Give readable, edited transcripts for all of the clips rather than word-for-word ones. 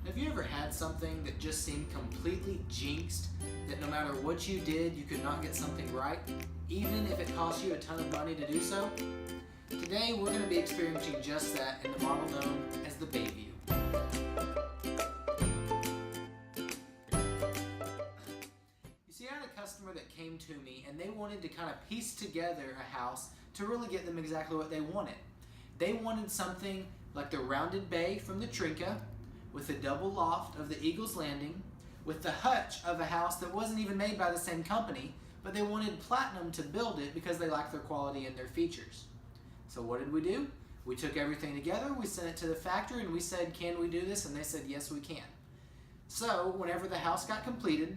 Have you ever had something that just seemed completely jinxed, that no matter what you did, you could not get something right, even if it cost you a ton of money to do so? Today, we're going to be experiencing just that in the model known as the Bayview. You see, I had a customer that came to me and they wanted to kind of piece together a house to really get them exactly what they wanted. They wanted something like the rounded bay from the Trinca, with the double loft of the Eagle's Landing, with the hutch of a house that wasn't even made by the same company, but they wanted Platinum to build it because they liked their quality and their features. So what did we do? We took everything together, we sent it to the factory, and we said, can we do this? And they said, yes, we can. So whenever the house got completed,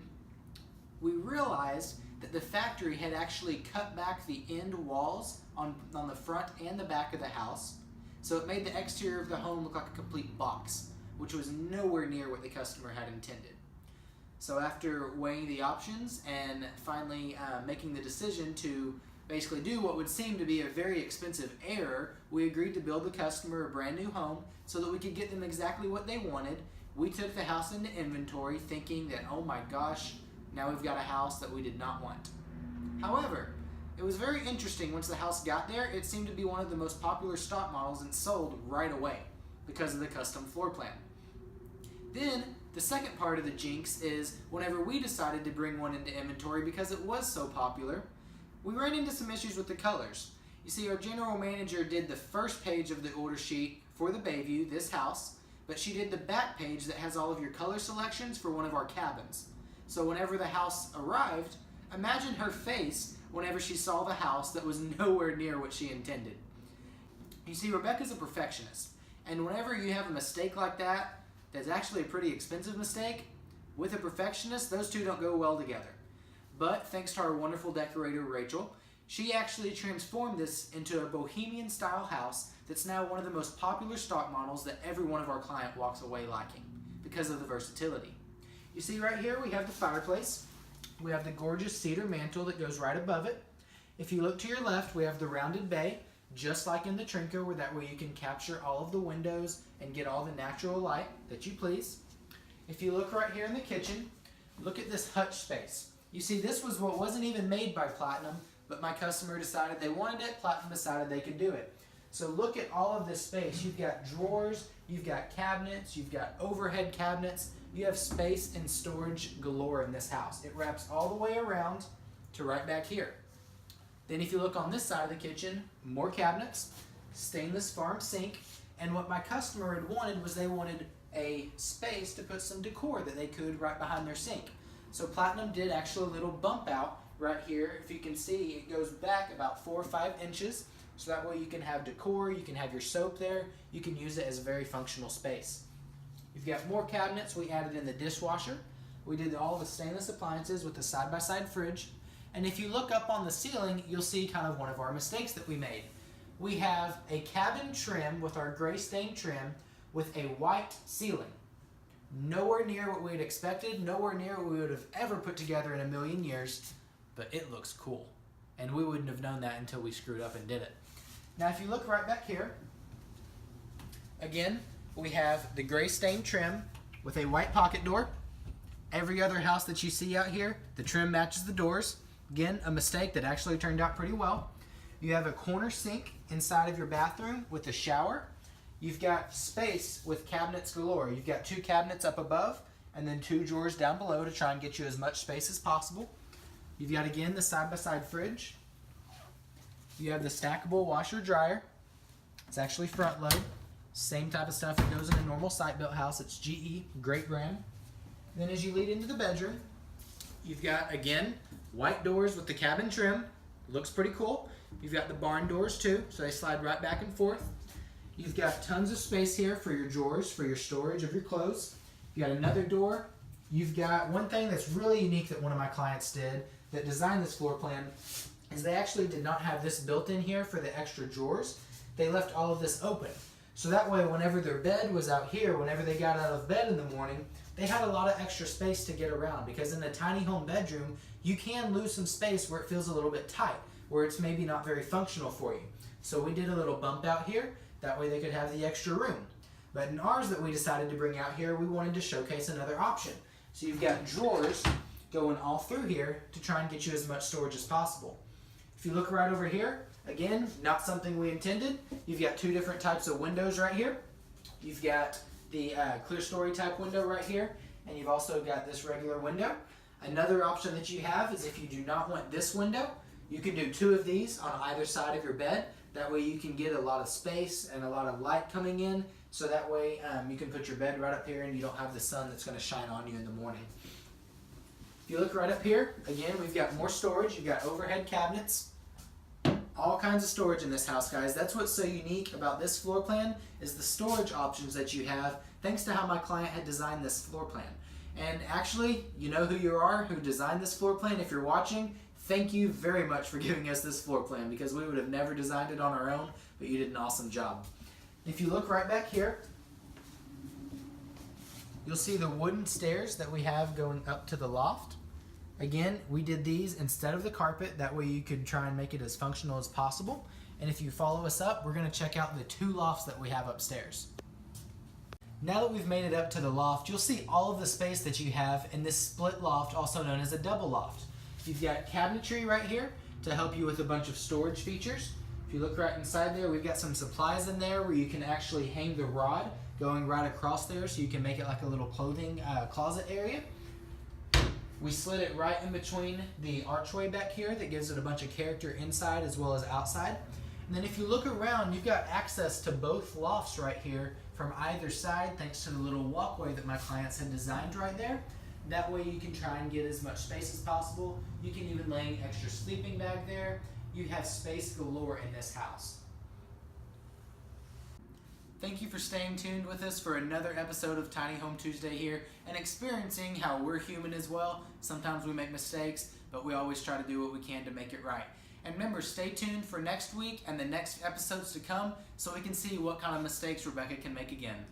we realized that the factory had actually cut back the end walls on the front and the back of the house. So it made the exterior of the home look like a complete box, which was nowhere near what the customer had intended. So after weighing the options and finally making the decision to basically do what would seem to be a very expensive error, we agreed to build the customer a brand new home so that we could get them exactly what they wanted. We took the house into inventory thinking that, oh my gosh, now we've got a house that we did not want. However, it was very interesting. Once the house got there, it seemed to be one of the most popular stock models and sold right away because of the custom floor plan. Then, the second part of the jinx is whenever we decided to bring one into inventory because it was so popular, we ran into some issues with the colors. You see, our general manager did the first page of the order sheet for the Bayview, this house, but she did the back page that has all of your color selections for one of our cabins. So whenever the house arrived, imagine her face whenever she saw the house that was nowhere near what she intended. You see, Rebecca's a perfectionist, and whenever you have a mistake like that, that's actually a pretty expensive mistake, with a perfectionist, those two don't go well together. But thanks to our wonderful decorator, Rachel, she actually transformed this into a bohemian style house that's now one of the most popular stock models that every one of our clients walks away liking because of the versatility. You see right here we have the fireplace. We have the gorgeous cedar mantle that goes right above it. If you look to your left, we have the rounded bay, just like in the Trinca, where that way you can capture all of the windows and get all the natural light that you please. If you look right here in the kitchen, look at this hutch space. You see, this was what wasn't even made by Platinum, but my customer decided they wanted it, Platinum decided they could do it. So look at all of this space. You've got drawers, you've got cabinets, you've got overhead cabinets, you have space and storage galore in this house. It wraps all the way around to right back here. Then if you look on this side of the kitchen, more cabinets, stainless farm sink, and what my customer had wanted was they wanted a space to put some decor that they could right behind their sink. So Platinum did actually a little bump out right here. If you can see, it goes back about 4 or 5 inches, so that way you can have decor, you can have your soap there, you can use it as a very functional space. You've got more cabinets. We added in the dishwasher. We did all the stainless appliances with the side-by-side fridge. And if you look up on the ceiling, you'll see kind of one of our mistakes that we made. We have a cabin trim with our gray stain trim with a white ceiling. Nowhere near what we had expected, nowhere near what we would have ever put together in a million years, but it looks cool. And we wouldn't have known that until we screwed up and did it. Now if you look right back here, again, we have the gray stain trim with a white pocket door. Every other house that you see out here, the trim matches the doors. Again, a mistake that actually turned out pretty well. You have a corner sink inside of your bathroom with a shower. You've got space with cabinets galore. You've got 2 cabinets up above and then 2 drawers down below to try and get you as much space as possible. You've got, again, the side-by-side fridge. You have the stackable washer dryer. It's actually front load. Same type of stuff that goes in a normal site-built house. It's GE, great brand. Then as you lead into the bedroom, you've got, again, white doors with the cabin trim. Looks pretty cool. You've got the barn doors too, so they slide right back and forth. You've got tons of space here for your drawers, for your storage of your clothes. You got another door. You've got one thing that's really unique that one of my clients did that designed this floor plan is they actually did not have this built in here for the extra drawers. They left all of this open. So that way whenever their bed was out here, whenever they got out of bed in the morning, they had a lot of extra space to get around, because in a tiny home bedroom, you can lose some space where it feels a little bit tight, where it's maybe not very functional for you. So we did a little bump out here, that way they could have the extra room. But in ours that we decided to bring out here, we wanted to showcase another option. So you've got drawers going all through here to try and get you as much storage as possible. If you look right over here, again, not something we intended. You've got two different types of windows right here. You've got the clear story type window right here, and you've also got this regular window. Another option that you have is if you do not want this window, you can do two of these on either side of your bed. That way you can get a lot of space and a lot of light coming in, so that way you can put your bed right up here and you don't have the sun that's going to shine on you in the morning. If you look right up here, again, we've got more storage. You've got overhead cabinets, all kinds of storage in this house, guys. That's what's so unique about this floor plan, is the storage options that you have, thanks to how my client had designed this floor plan. And actually, you know who you are, who designed this floor plan. If you're watching, thank you very much for giving us this floor plan, because we would have never designed it on our own, but you did an awesome job. If you look right back here, you'll see the wooden stairs that we have going up to the loft. Again, we did these instead of the carpet. That way you could try and make it as functional as possible. And if you follow us up, we're going to check out the two lofts that we have upstairs. Now that we've made it up to the loft, you'll see all of the space that you have in this split loft, also known as a double loft. You've got cabinetry right here to help you with a bunch of storage features. If you look right inside there, we've got some supplies in there where you can actually hang the rod going right across there, so you can make it like a little clothing closet area. We slid it right in between the archway back here that gives it a bunch of character inside as well as outside. And then if you look around, you've got access to both lofts right here from either side, thanks to the little walkway that my clients had designed right there. That way you can try and get as much space as possible. You can even lay an extra sleeping bag there. You have space galore in this house. Thank you for staying tuned with us for another episode of Tiny Home Tuesday here, and experiencing how we're human as well. Sometimes we make mistakes, but we always try to do what we can to make it right. And remember, stay tuned for next week and the next episodes to come, so we can see what kind of mistakes Rebecca can make again.